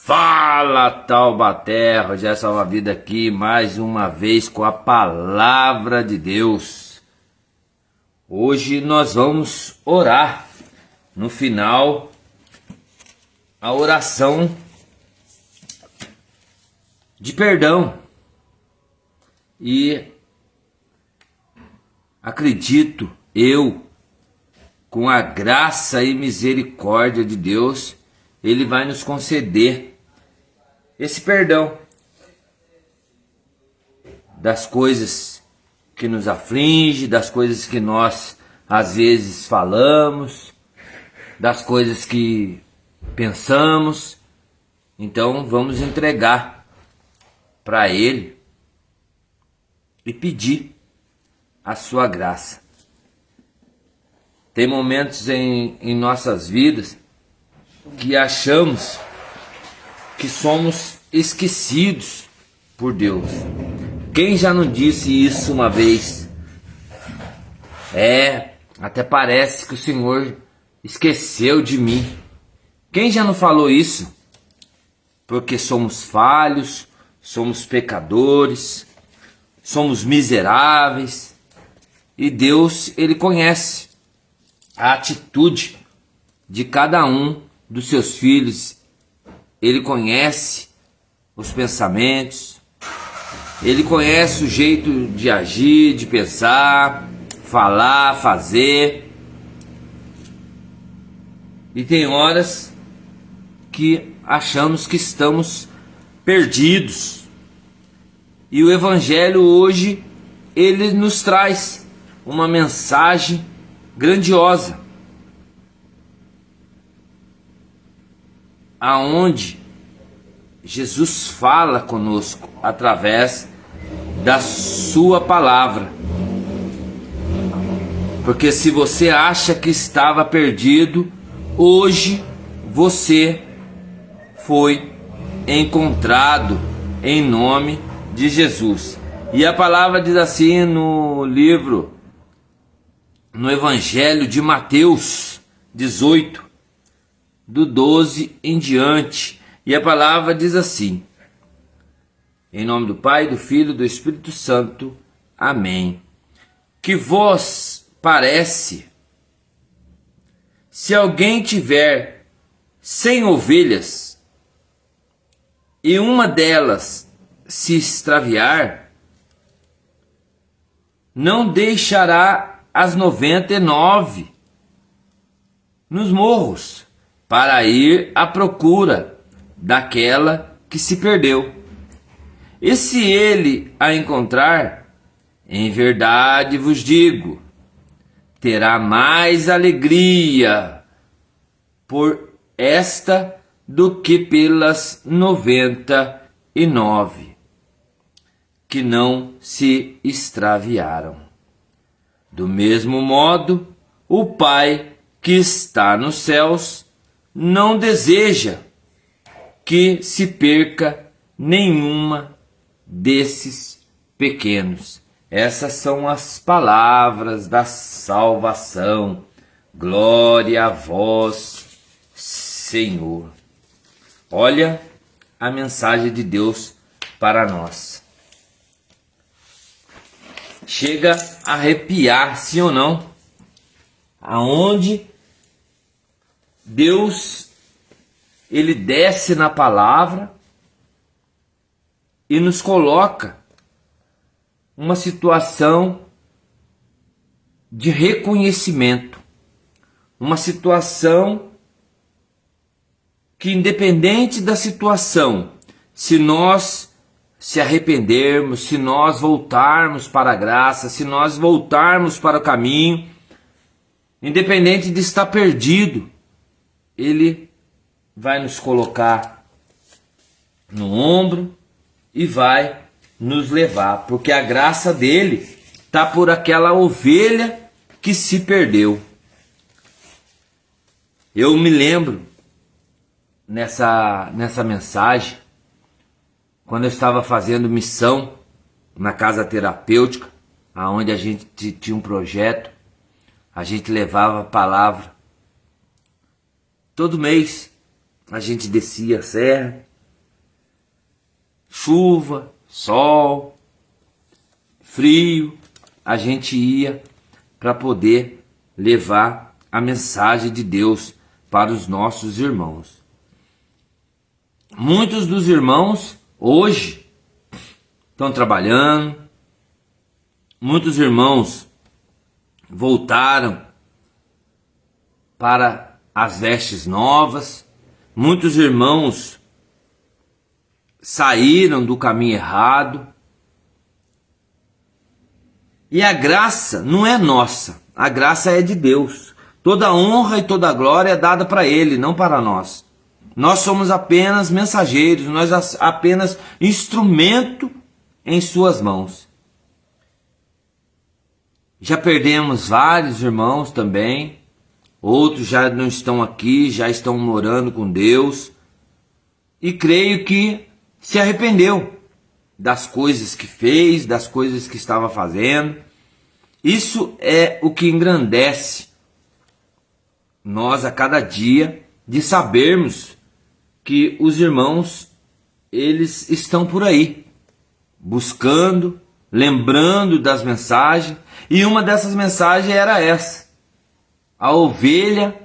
Fala, Taubaté, Rogério Salva-Vida aqui mais uma vez com a palavra de Deus. Hoje nós vamos orar. No final, a oração de perdão. E acredito eu, com a graça e misericórdia de Deus, Ele vai nos conceder esse perdão das coisas que nos afligem, das coisas que nós às vezes falamos, das coisas que pensamos. Então vamos entregar para Ele e pedir a sua graça. Tem momentos em nossas vidas que achamos que somos esquecidos por Deus. Quem já não disse isso uma vez? Até parece que o Senhor esqueceu de mim. Quem já não falou isso? Porque somos falhos, somos pecadores, somos miseráveis. E Deus, Ele conhece a atitude de cada um dos seus filhos. Ele conhece os pensamentos, Ele conhece o jeito de agir, de pensar, falar, fazer. E tem horas que achamos que estamos perdidos. E o Evangelho hoje, ele nos traz uma mensagem grandiosa, aonde Jesus fala conosco através da sua palavra. Porque se você acha que estava perdido, hoje você foi encontrado em nome de Jesus. E a palavra diz assim no Evangelho de Mateus 18, do 12 em diante, e a palavra diz assim: em nome do Pai, do Filho e do Espírito Santo, amém. Que vos parece, se alguém tiver 100 ovelhas e uma delas se extraviar, não deixará as 99 nos morros, para ir à procura daquela que se perdeu. E se ele a encontrar, em verdade vos digo, terá mais alegria por esta do que pelas 99 que não se extraviaram. Do mesmo modo, o Pai que está nos céus não deseja que se perca nenhuma desses pequenos. Essas são as palavras da salvação. Glória a vós, Senhor. Olha a mensagem de Deus para nós. Chega a arrepiar, sim ou não? Aonde Deus, Ele desce na palavra e nos coloca uma situação de reconhecimento, uma situação que, independente da situação, se nós se arrependermos, se nós voltarmos para a graça, se nós voltarmos para o caminho, independente de estar perdido, Ele vai nos colocar no ombro e vai nos levar, porque a graça dele está por aquela ovelha que se perdeu. Eu me lembro nessa mensagem, quando eu estava fazendo missão na casa terapêutica, aonde a gente tinha um projeto, a gente levava a palavra. Todo mês a gente descia a serra chuva, sol, frio, a gente ia para poder levar a mensagem de Deus para os nossos irmãos. Muitos dos irmãos hoje estão trabalhando, muitos irmãos voltaram para as vestes novas, muitos irmãos saíram do caminho errado. E a graça não é nossa, a graça é de Deus. Toda honra e toda glória é dada para Ele, não para nós. Nós somos apenas mensageiros, nós apenas instrumento em suas mãos. Já perdemos vários irmãos também, outros já não estão aqui, já estão morando com Deus, e creio que se arrependeu das coisas que fez, das coisas que estava fazendo. Isso é o que engrandece nós a cada dia, de sabermos que os irmãos, eles estão por aí, buscando, lembrando das mensagens, e uma dessas mensagens era essa: a ovelha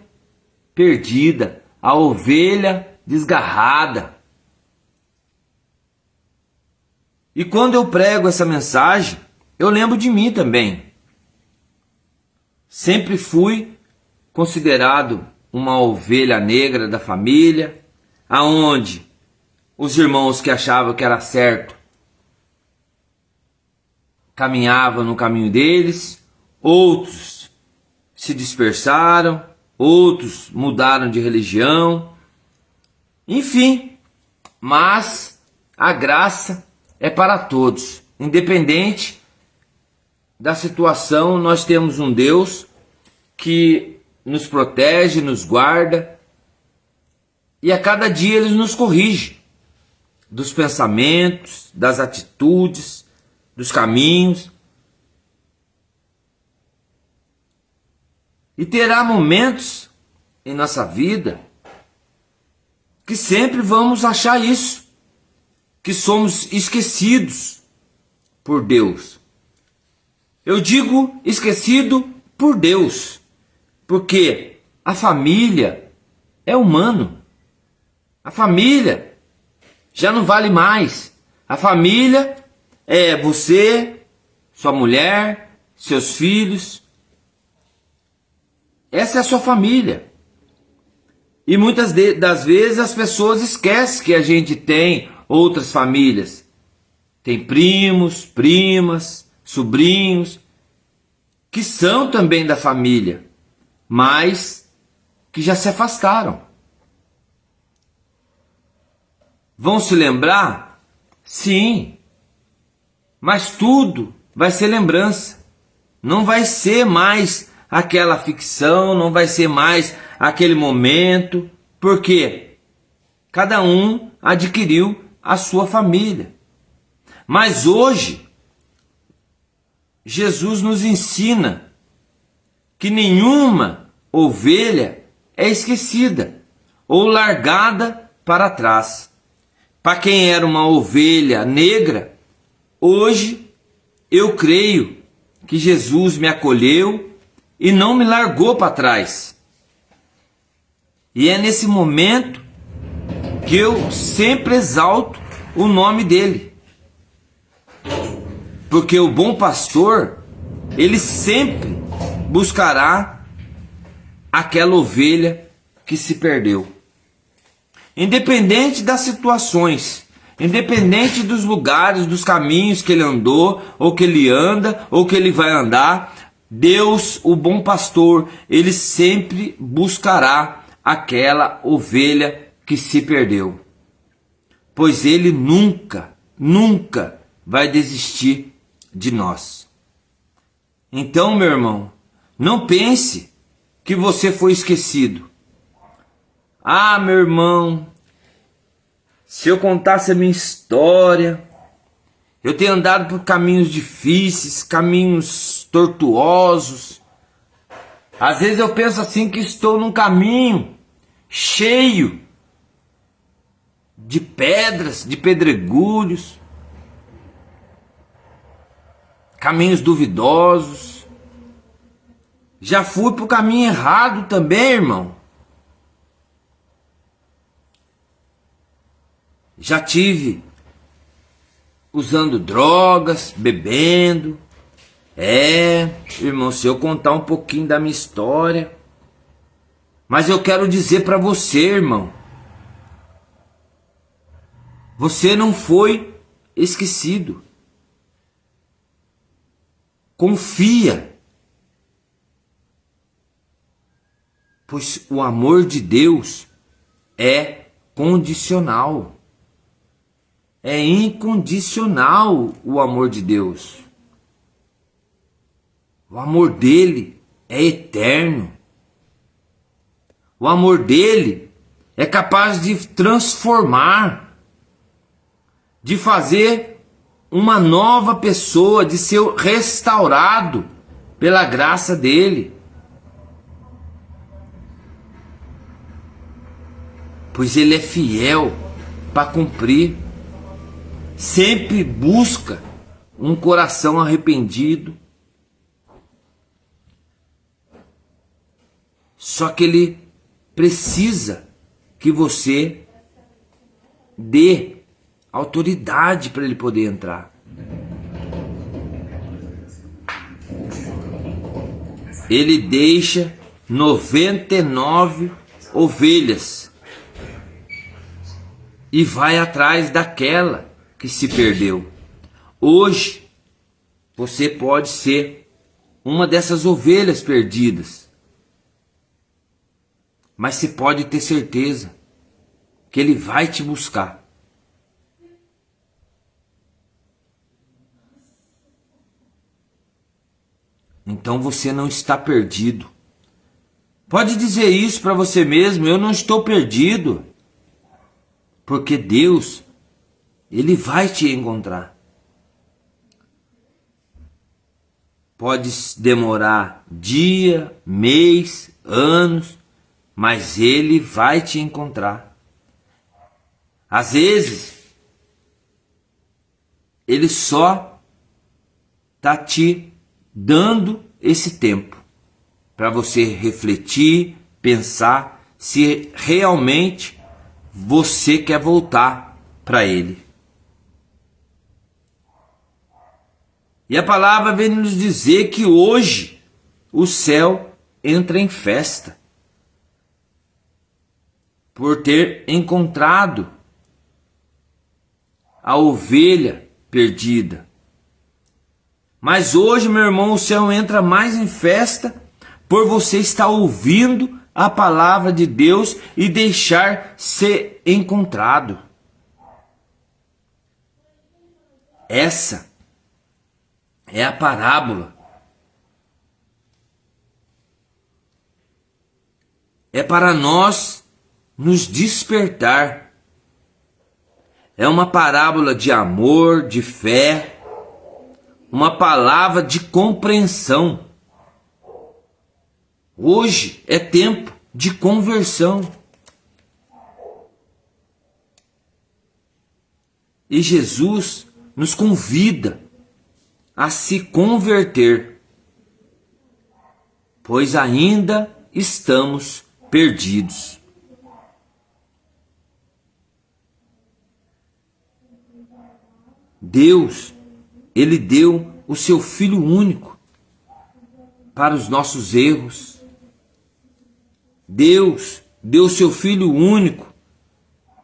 perdida, a ovelha desgarrada. E quando eu prego essa mensagem, eu lembro de mim também. Sempre fui considerado uma ovelha negra da família, aonde os irmãos que achavam que era certo caminhavam no caminho deles, outros se dispersaram, outros mudaram de religião, enfim, mas a graça é para todos, independente da situação. Nós temos um Deus que nos protege, nos guarda, e a cada dia Ele nos corrige dos pensamentos, das atitudes, dos caminhos. E terá momentos em nossa vida que sempre vamos achar isso, que somos esquecidos por Deus. Eu digo esquecido por Deus, porque a família é humano. A família já não vale mais. A família é você, sua mulher, seus filhos. Essa é a sua família. E muitas das vezes as pessoas esquecem que a gente tem outras famílias. Tem primos, primas, sobrinhos, que são também da família, mas que já se afastaram. Vão se lembrar? Sim, mas tudo vai ser lembrança. Não vai ser mais aquela ficção, não vai ser mais aquele momento, porque cada um adquiriu a sua família. Mas hoje, Jesus nos ensina que nenhuma ovelha é esquecida ou largada para trás. Para quem era uma ovelha negra, hoje eu creio que Jesus me acolheu e não me largou para trás. E é nesse momento que eu sempre exalto o nome dele. Porque o bom pastor, ele sempre buscará aquela ovelha que se perdeu. Independente das situações, independente dos lugares, dos caminhos que ele andou, ou que ele anda, ou que ele vai andar, Deus, o bom pastor, ele sempre buscará aquela ovelha que se perdeu. Pois ele nunca, nunca vai desistir de nós. Então, meu irmão, não pense que você foi esquecido. Ah, meu irmão, se eu contasse a minha história, eu tenho andado por caminhos difíceis, caminhos tortuosos. Às vezes eu penso assim que estou num caminho cheio de pedras, de pedregulhos, caminhos duvidosos. Já fui para o caminho errado também, irmão. Já tive usando drogas, bebendo. Irmão, se eu contar um pouquinho da minha história, mas eu quero dizer para você, irmão, você não foi esquecido. Confia, pois o amor de Deus é condicional. É incondicional o amor de Deus. O amor dele é eterno. O amor dele é capaz de transformar, de fazer uma nova pessoa, de ser restaurado pela graça dele. Pois ele é fiel para cumprir. Sempre busca um coração arrependido. Só que ele precisa que você dê autoridade para ele poder entrar. Ele deixa 99 ovelhas e vai atrás daquela que se perdeu. Hoje você pode ser uma dessas ovelhas perdidas, mas você pode ter certeza que ele vai te buscar. Então você não está perdido. Pode dizer isso para você mesmo: eu não estou perdido. Porque Deus, ele vai te encontrar. Pode demorar dia, mês, anos, mas ele vai te encontrar. Às vezes, ele só está te dando esse tempo para você refletir, pensar se realmente você quer voltar para ele. E a palavra vem nos dizer que hoje o céu entra em festa por ter encontrado a ovelha perdida. Mas hoje, meu irmão, o céu entra mais em festa por você estar ouvindo a palavra de Deus e deixar ser encontrado. Essa é a parábola. É para nós nos despertar. É uma parábola de amor, de fé, uma palavra de compreensão. Hoje é tempo de conversão. E Jesus nos convida a se converter, pois ainda estamos perdidos. Deus, ele deu o seu Filho único para os nossos erros. Deus deu o seu Filho único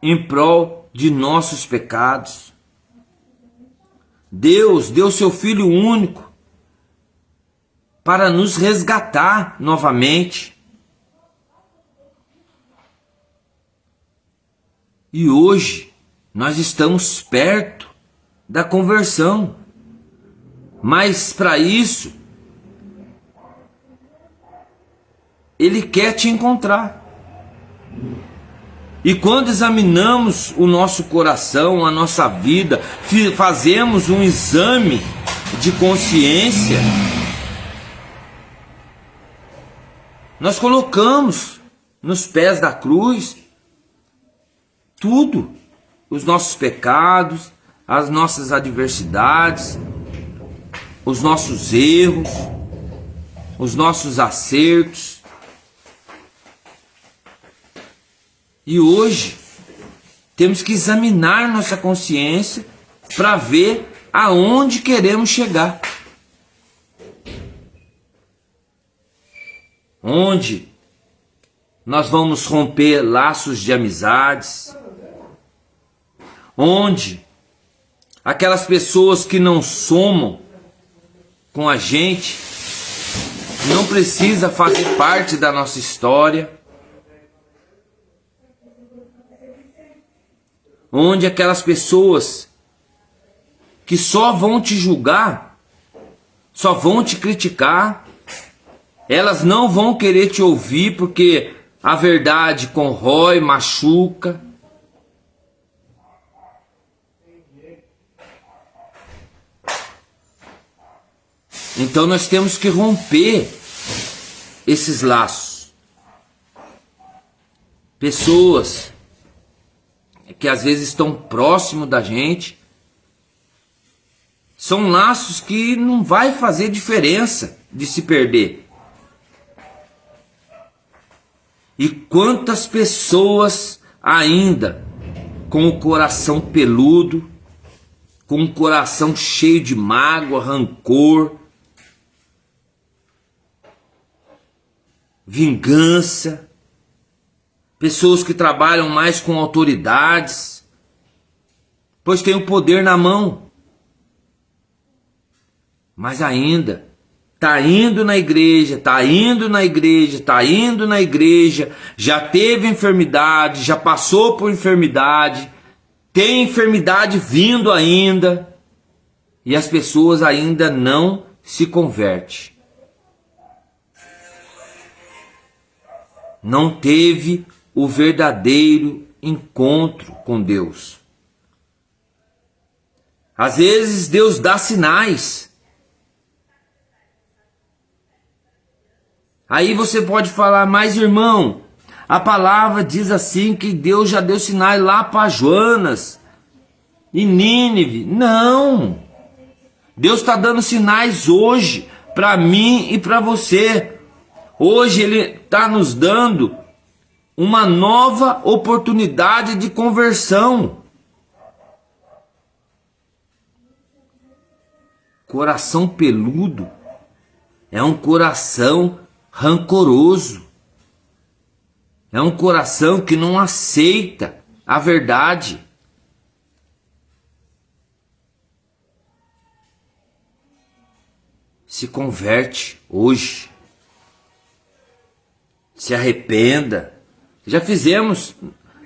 em prol de nossos pecados. Deus deu o seu Filho único para nos resgatar novamente. E hoje nós estamos perto da conversão. Mas para isso, ele quer te encontrar. E quando examinamos o nosso coração, a nossa vida, fazemos um exame de consciência, nós colocamos nos pés da cruz tudo os nossos pecados, as nossas adversidades, os nossos erros, os nossos acertos. E hoje temos que examinar nossa consciência para ver aonde queremos chegar. Onde nós vamos romper laços de amizades. Onde aquelas pessoas que não somam com a gente não precisa fazer parte da nossa história. Onde aquelas pessoas que só vão te julgar, só vão te criticar, elas não vão querer te ouvir porque a verdade corrói, machuca. Então nós temos que romper esses laços. Pessoas que às vezes estão próximo da gente, são laços que não vai fazer diferença de se perder. E quantas pessoas ainda com o coração peludo, com o coração cheio de mágoa, rancor, vingança, pessoas que trabalham mais com autoridades, pois têm o poder na mão, mas ainda está indo na igreja, já teve enfermidade, já passou por enfermidade, tem enfermidade vindo ainda, e as pessoas ainda não se convertem. Não teve o verdadeiro encontro com Deus. Às vezes Deus dá sinais. Aí você pode falar, mas irmão, a palavra diz assim que Deus já deu sinais lá para Jonas e Nínive. Não! Deus está dando sinais hoje para mim e para você. Hoje Ele está nos dando uma nova oportunidade de conversão. Coração peludo é um coração rancoroso. É um coração que não aceita a verdade. Se converte hoje. Se arrependa. Já fizemos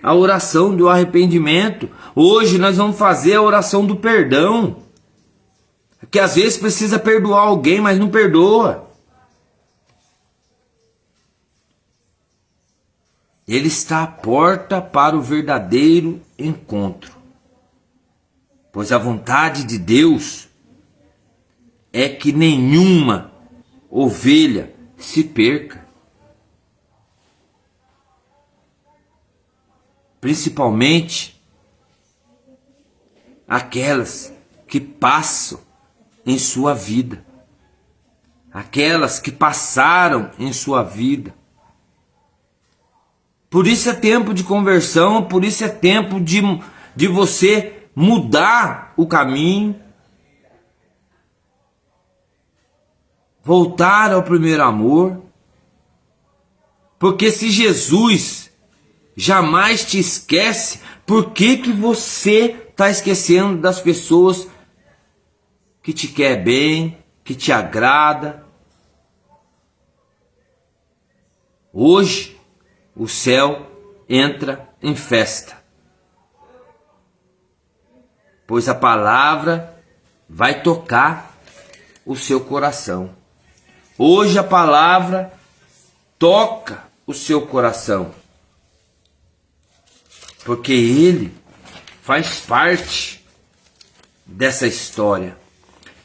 a oração do arrependimento. Hoje nós vamos fazer a oração do perdão. Que às vezes precisa perdoar alguém, mas não perdoa. Ele está à porta para o verdadeiro encontro. Pois a vontade de Deus é que nenhuma ovelha se perca. Principalmente aquelas que passam em sua vida. Aquelas que passaram em sua vida. Por isso é tempo de conversão, por isso é tempo de você mudar o caminho. Voltar ao primeiro amor. Porque se Jesus jamais te esquece, por que você está esquecendo das pessoas que te quer bem, que te agrada? Hoje o céu entra em festa, pois a palavra vai tocar o seu coração. Hoje a palavra toca o seu coração, porque ele faz parte dessa história.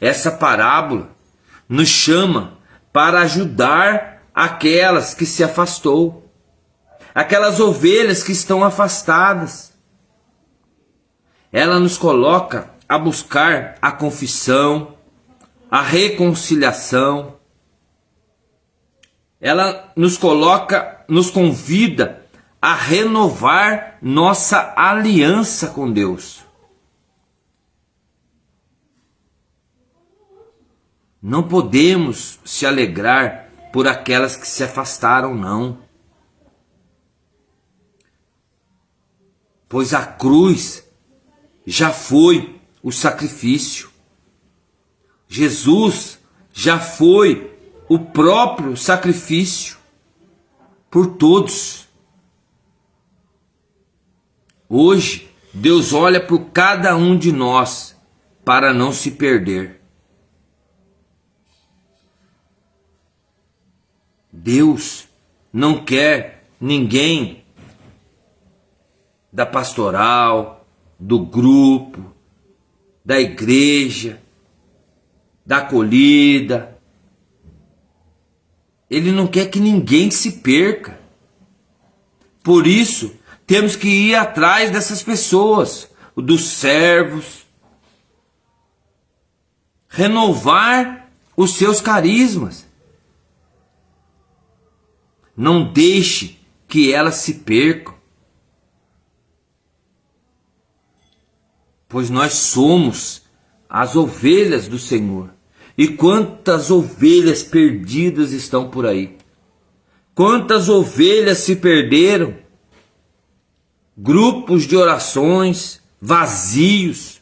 Essa parábola nos chama para ajudar aquelas que se afastou, aquelas ovelhas que estão afastadas. ela nos coloca a buscar a confissão, a reconciliação. Ela nos coloca, nos convida a renovar nossa aliança com Deus. Não podemos se alegrar por aquelas que se afastaram, não. Pois a cruz já foi o sacrifício. Jesus já foi o próprio sacrifício por todos. Hoje, Deus olha por cada um de nós para não se perder. Deus não quer ninguém da pastoral, do grupo, da igreja, da acolhida. Ele não quer que ninguém se perca. Por isso, temos que ir atrás dessas pessoas, dos servos, renovar os seus carismas. Não deixe que elas se percam, pois nós somos as ovelhas do Senhor. E quantas ovelhas perdidas estão por aí? Quantas ovelhas se perderam? Grupos de orações vazios.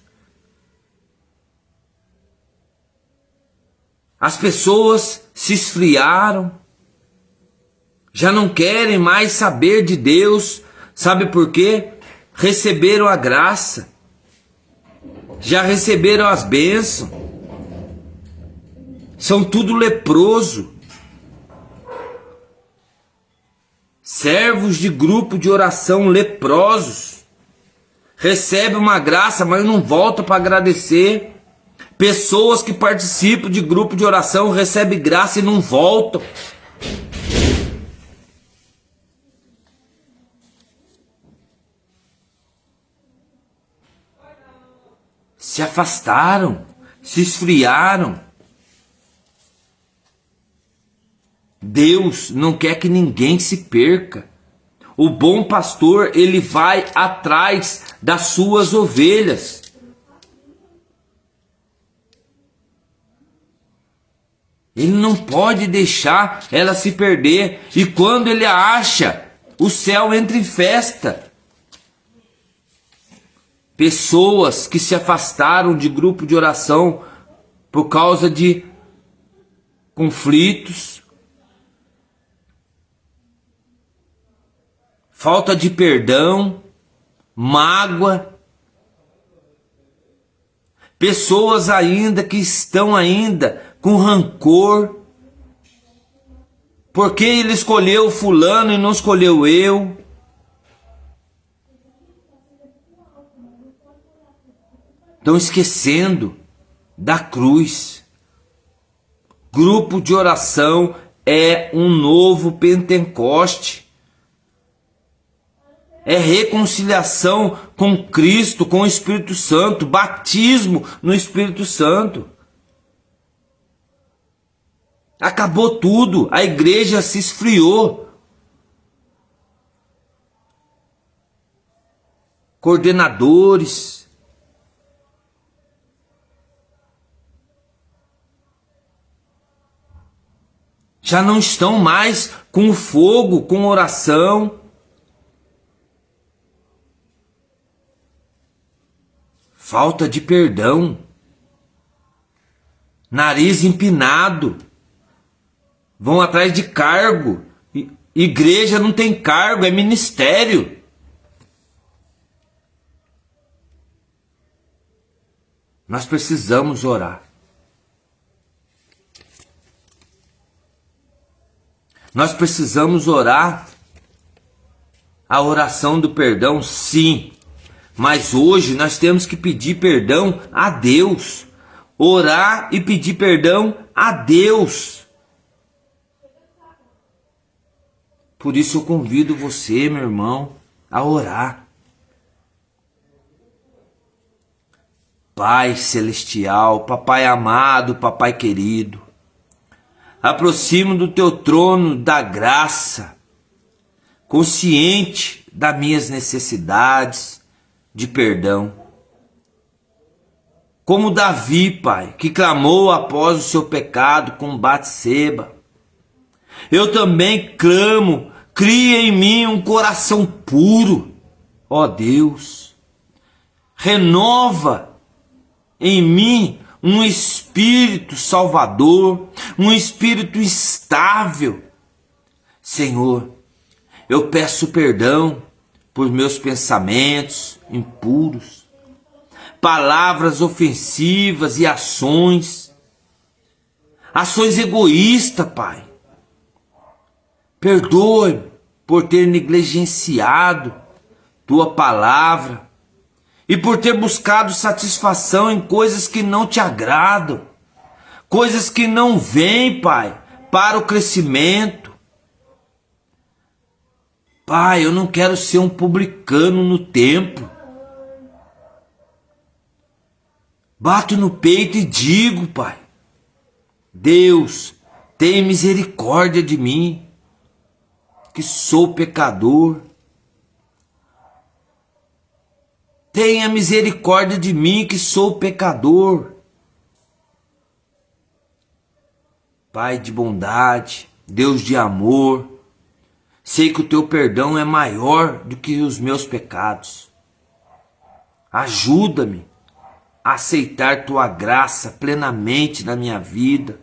As pessoas se esfriaram. Já não querem mais saber de Deus. Sabe por quê? Receberam a graça. Já receberam as bênçãos. São tudo leproso. Servos de grupo de oração leprosos. Recebe uma graça, mas não volta para agradecer. Pessoas que participam de grupo de oração recebem graça e não voltam. Se afastaram, se esfriaram. Deus não quer que ninguém se perca. O bom pastor, ele vai atrás das suas ovelhas. Ele não pode deixar ela se perder. E quando ele a acha, o céu entra em festa. Pessoas que se afastaram de grupo de oração por causa de conflitos, falta de perdão, mágoa. Pessoas ainda que estão ainda com rancor. Porque ele escolheu fulano e não escolheu eu? Estão esquecendo da cruz. Grupo de oração é um novo Pentecoste. É reconciliação com Cristo, com o Espírito Santo, batismo no Espírito Santo. Acabou tudo, a igreja se esfriou. Coordenadores, já não estão mais com fogo, com oração. Falta de perdão. Nariz empinado. Vão atrás de cargo. Igreja não tem cargo, é ministério. Nós precisamos orar. Nós precisamos orar a oração do perdão, sim. Mas hoje nós temos que pedir perdão a Deus. Orar e pedir perdão a Deus. Por isso eu convido você, meu irmão, a orar. Pai celestial, papai amado, papai querido, aproximo do teu trono da graça, consciente das minhas necessidades de perdão. Como Davi, Pai, que clamou após o seu pecado com Batseba, eu também clamo, cria em mim um coração puro, ó Deus. Renova em mim um espírito salvador, um espírito estável. Senhor, eu peço perdão por meus pensamentos impuros, palavras ofensivas e ações egoístas, Pai. Perdoe-me por ter negligenciado tua palavra e por ter buscado satisfação em coisas que não te agradam, coisas que não vêm, Pai, para o crescimento. Pai, eu não quero ser um publicano no templo. Bato no peito e digo, Pai, Deus, tenha misericórdia de mim, que sou pecador. Tenha misericórdia de mim, que sou pecador. Pai de bondade, Deus de amor, sei que o teu perdão é maior do que os meus pecados. Ajuda-me a aceitar tua graça plenamente na minha vida,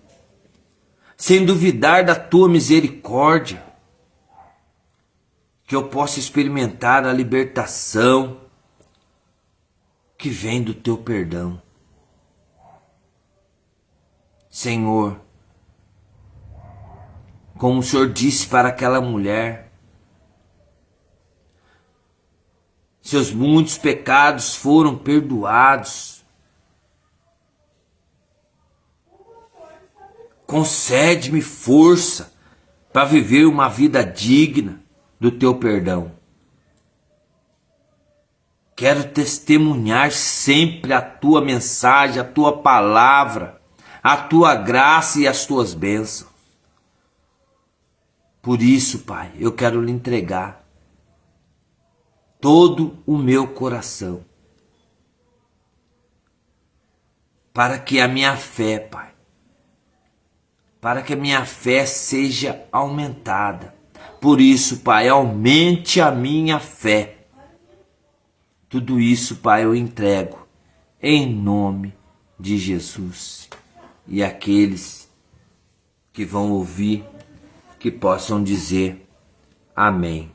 sem duvidar da tua misericórdia, que eu possa experimentar a libertação que vem do teu perdão. Senhor, como o Senhor disse para aquela mulher, seus muitos pecados foram perdoados. Concede-me força para viver uma vida digna do teu perdão. Quero testemunhar sempre a tua mensagem, a tua palavra, a tua graça e as tuas bênçãos. Por isso, Pai, eu quero lhe entregar todo o meu coração, para que a minha fé, Pai, para que a minha fé seja aumentada. Por isso, Pai, aumente a minha fé. Tudo isso, Pai, eu entrego em nome de Jesus. E aqueles que vão ouvir, que possam dizer amém.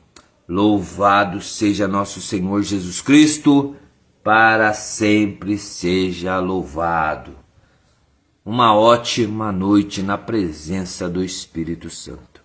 Louvado seja nosso Senhor Jesus Cristo, para sempre seja louvado. Uma ótima noite na presença do Espírito Santo.